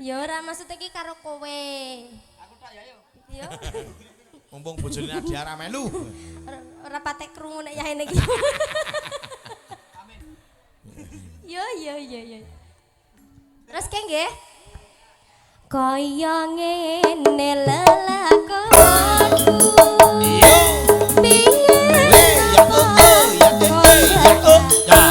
Ya ora maksud iki karo kowe. Aku tak ya yo. Yo. Mumpung bojone Nadia ora melu. Ora patek krungu nek yahene iki. Amin. Yo. Terus ke nggih? Kaya ngene lelakonku. Iya. Ya oh ya ya oh ya.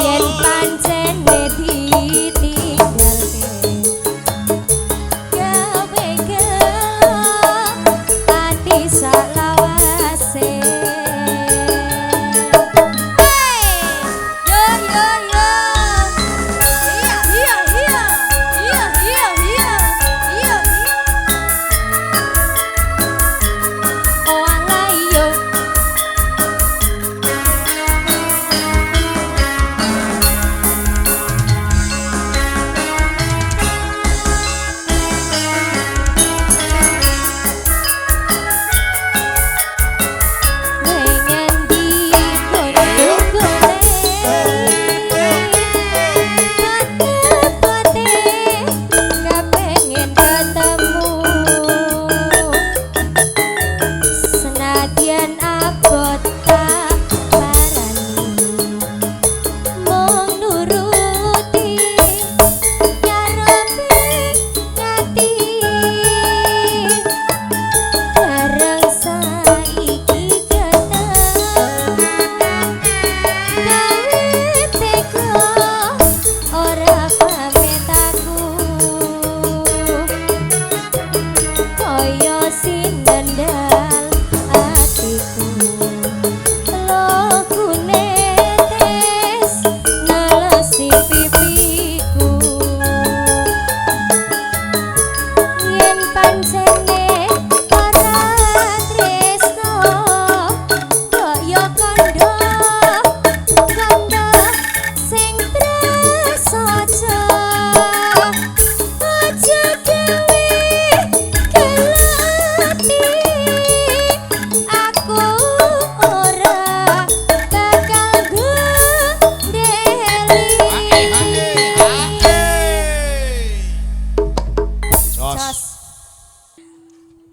Yen pancene ditinggalke gawe gelo ati salawase.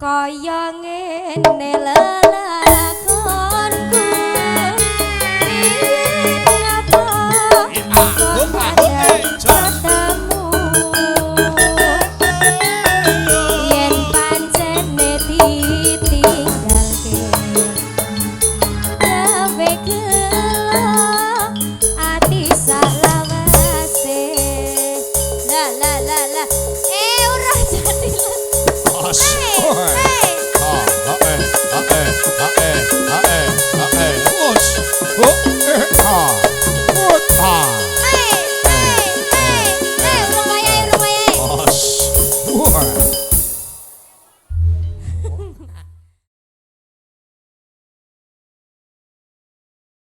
Kaya ngene lelakonku yen apa katamu yen pancene ditinggalke gawe gelo ati salawase. La ora jadi Oh,